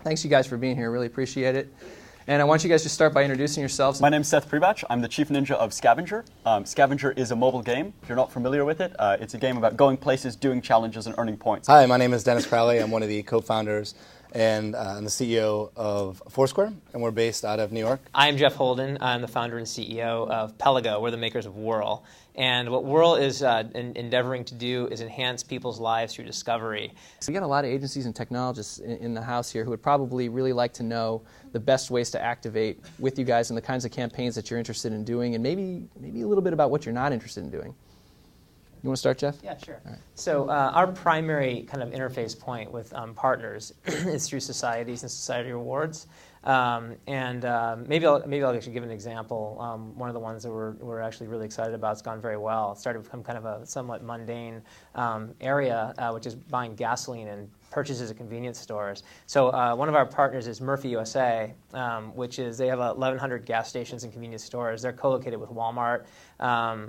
Thanks, you guys, for being here. Really appreciate it. And I want you guys to start by introducing yourselves. My name's Seth PRIEBATSCH. I'm the chief ninja of Scavenger. Scavenger is a mobile game. If you're not familiar with it, it's a game about going places, doing challenges, and earning points. Hi, my name is Dennis CROWLEY. I'm one of the co-founders and I'm the CEO of Foursquare, and we're based out of New York. I'm Jeff Holden. I'm the founder and CEO of Pelago. We're the makers of Whirl. And what Whirl is endeavoring to do is enhance people's lives through discovery. So we got a lot of agencies and technologists in the house here who would probably really like to know the best ways to activate with you guys and the kinds of campaigns that you're interested in doing, and maybe a little bit about what you're not interested in doing. You want to start, Jeff? Yeah, sure. All right. So our primary kind of interface point with partners is through societies and society rewards. Maybe I'll actually give an example. One of the ones that we're actually really excited about, it's gone very well. It started to become kind of a somewhat mundane area, which is buying gasoline and purchases at convenience stores. So one of our partners is Murphy USA, which is, they have 1,100 gas stations and convenience stores. They're co-located with Walmart,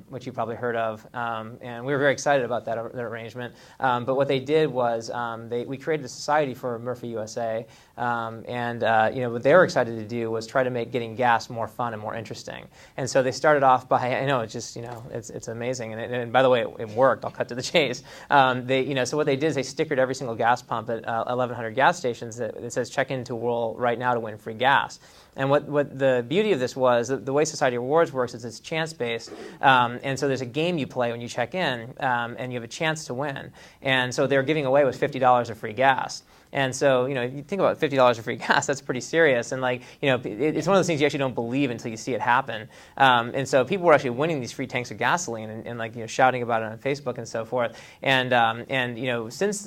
which you probably heard of, and we were very excited about that arrangement. But what they did was we created a society for Murphy USA, what they were excited to do was try to make getting gas more fun and more interesting. And so they started off by, I know it's just, it's amazing, and by the way, it worked. I'll cut to the chase. So what they did is they stickered every single gas pump at 1,100 gas stations that says check into Whirl right now to win free gas. And what the beauty of this was, the way Society Rewards works is it's chance-based, and so there's a game you play when you check in, and you have a chance to win. And so they're giving away was $50 of free gas. And so, you think about $50 of free gas, that's pretty serious. And it's one of those things you actually don't believe until you see it happen. And so people were actually winning these free tanks of gasoline and shouting about it on Facebook and so forth. And since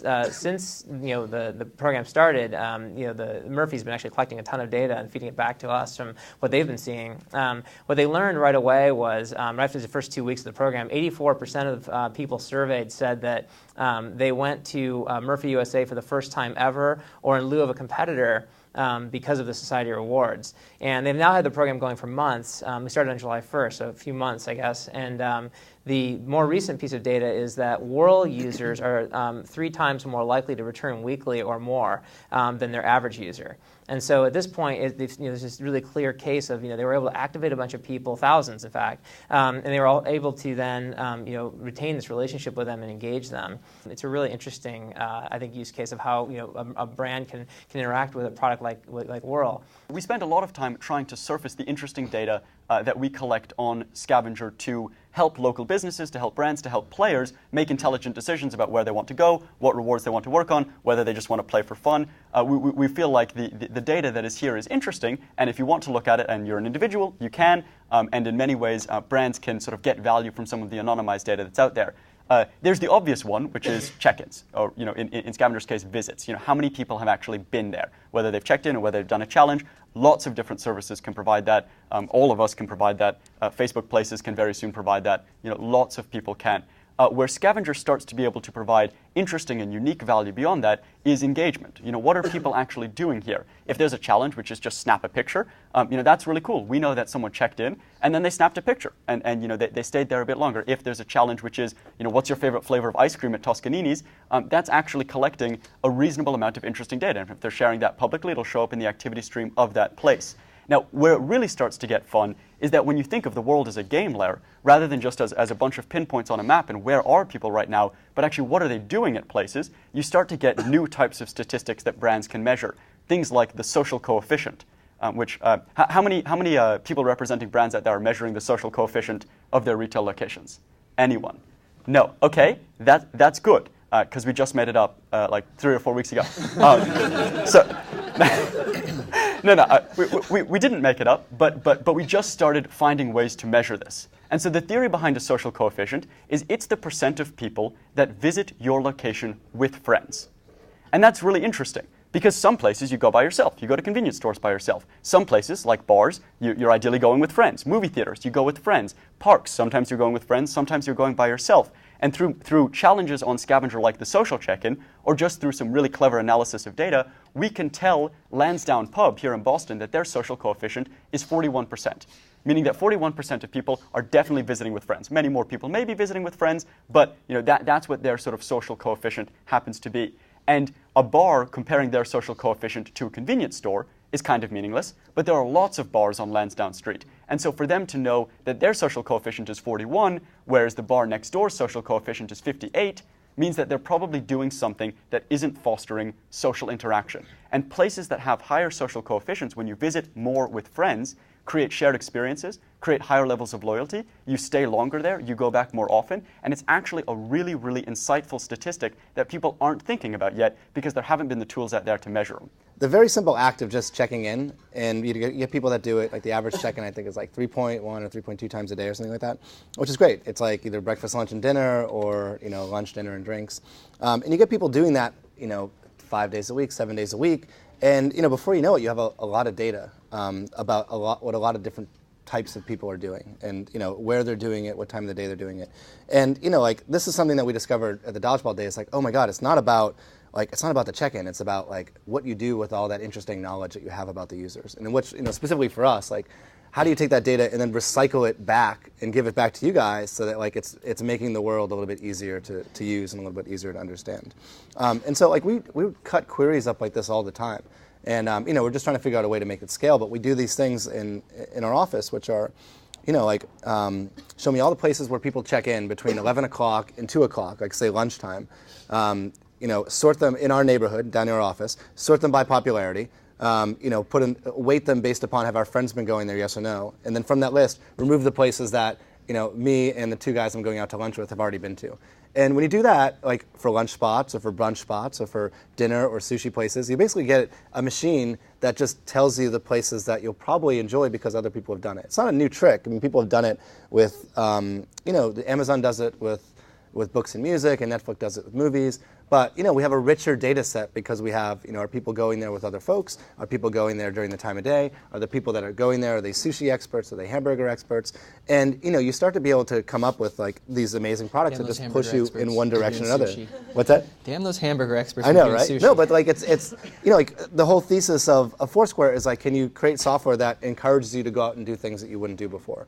the program started, the Murphy's been actually collecting a ton of data and feeding it back to us from what they've been seeing. What they learned right away was, right after the first 2 weeks of the program, 84% of people surveyed said that they went to Murphy USA for the first time ever, or in lieu of a competitor, because of the Society Rewards. And they've now had the program going for months. We started on July 1st, so a few months, I guess. And the more recent piece of data is that Whirl users are 3 times more likely to return weekly or more than their average user. And so at this point, there's this really clear case of, they were able to activate a bunch of people, thousands in fact, and they were all able to then, retain this relationship with them and engage them. It's a really interesting, I think, use case of how, a brand can interact with a product like Whirl. We spend a lot of time trying to surface the interesting data that we collect on Scavenger to help local businesses, to help brands, to help players make intelligent decisions about where they want to go, what rewards they want to work on, whether they just want to play for fun. We feel like the data that is here is interesting, and if you want to look at it and you're an individual, you can, and in many ways, brands can sort of get value from some of the anonymized data that's out there. There's the obvious one, which is check-ins, or in Scavenger's case, visits. How many people have actually been there, whether they've checked in or whether they've done a challenge. Lots of different services can provide that. All of us can provide that. Facebook Places can very soon provide that. Lots of people can. Where Scavenger starts to be able to provide interesting and unique value beyond that is engagement. What are people actually doing here? If there's a challenge, which is just snap a picture, that's really cool. We know that someone checked in and then they snapped a picture and they stayed there a bit longer. If there's a challenge, which is, what's your favorite flavor of ice cream at Toscanini's, that's actually collecting a reasonable amount of interesting data. And if they're sharing that publicly, it'll show up in the activity stream of that place. Now, where it really starts to get fun is that when you think of the world as a game layer, rather than just as a bunch of pinpoints on a map and where are people right now, but actually what are they doing at places, you start to get new types of statistics that brands can measure. Things like the social coefficient, which, how many people representing brands out there are measuring the social coefficient of their retail locations? Anyone? No. Okay, that's good, because we just made it up like 3 or 4 weeks ago. We didn't make it up, but we just started finding ways to measure this. And so the theory behind a social coefficient is it's the percent of people that visit your location with friends. And that's really interesting, because some places you go by yourself. You go to convenience stores by yourself. Some places, like bars, you're ideally going with friends. Movie theaters, you go with friends. Parks, sometimes you're going with friends, sometimes you're going by yourself. And through challenges on Scavenger like the social check-in, or just through some really clever analysis of data, we can tell Lansdowne Pub here in Boston that their social coefficient is 41%, meaning that 41% of people are definitely visiting with friends. Many more people may be visiting with friends, but that's what their sort of social coefficient happens to be. And a bar comparing their social coefficient to a convenience store is kind of meaningless, but there are lots of bars on Lansdowne Street. And so for them to know that their social coefficient is 41, whereas the bar next door's social coefficient is 58, means that they're probably doing something that isn't fostering social interaction. And places that have higher social coefficients, when you visit more with friends, create shared experiences, create higher levels of loyalty, you stay longer there, you go back more often, and it's actually a really, really insightful statistic that people aren't thinking about yet because there haven't been the tools out there to measure them. The very simple act of just checking in, and you get people that do it, like the average check-in I think is like 3.1 or 3.2 times a day or something like that, which is great. It's like either breakfast, lunch, and dinner, or lunch, dinner, and drinks. And you get people doing that 5 days a week, 7 days a week, and before you know it, you have a lot of data about what a lot of different types of people are doing, and where they're doing it, what time of the day they're doing it. And like this is something that we discovered at the Dodgeball Day. It's like, oh my God, it's not about the check-in. It's about what you do with all that interesting knowledge that you have about the users. And in which, specifically for us, how do you take that data and then recycle it back and give it back to you guys so that it's making the world a little bit easier to use and a little bit easier to understand. And so we cut queries up like this all the time. And we're just trying to figure out a way to make it scale. But we do these things in our office, which are, show me all the places where people check in between 11 o'clock and 2 o'clock, like say lunchtime. Sort them in our neighborhood, down near our office, sort them by popularity, weight them based upon have our friends been going there, yes or no, and then from that list, remove the places that me and the two guys I'm going out to lunch with have already been to. And when you do that, like for lunch spots or for brunch spots or for dinner or sushi places, you basically get a machine that just tells you the places that you'll probably enjoy because other people have done it. It's not a new trick. I mean, people have done it with, Amazon does it with books and music, and Netflix does it with movies. But we have a richer data set because we have, are people going there with other folks? Are people going there during the time of day? Are the people that are going there, are they sushi experts? Are they hamburger experts? And you start to be able to come up with these amazing products that just push you in one direction or another. Sushi. What's that? Damn those hamburger experts! I know, doing right? Sushi. No, but it's the whole thesis of Foursquare is can you create software that encourages you to go out and do things that you wouldn't do before?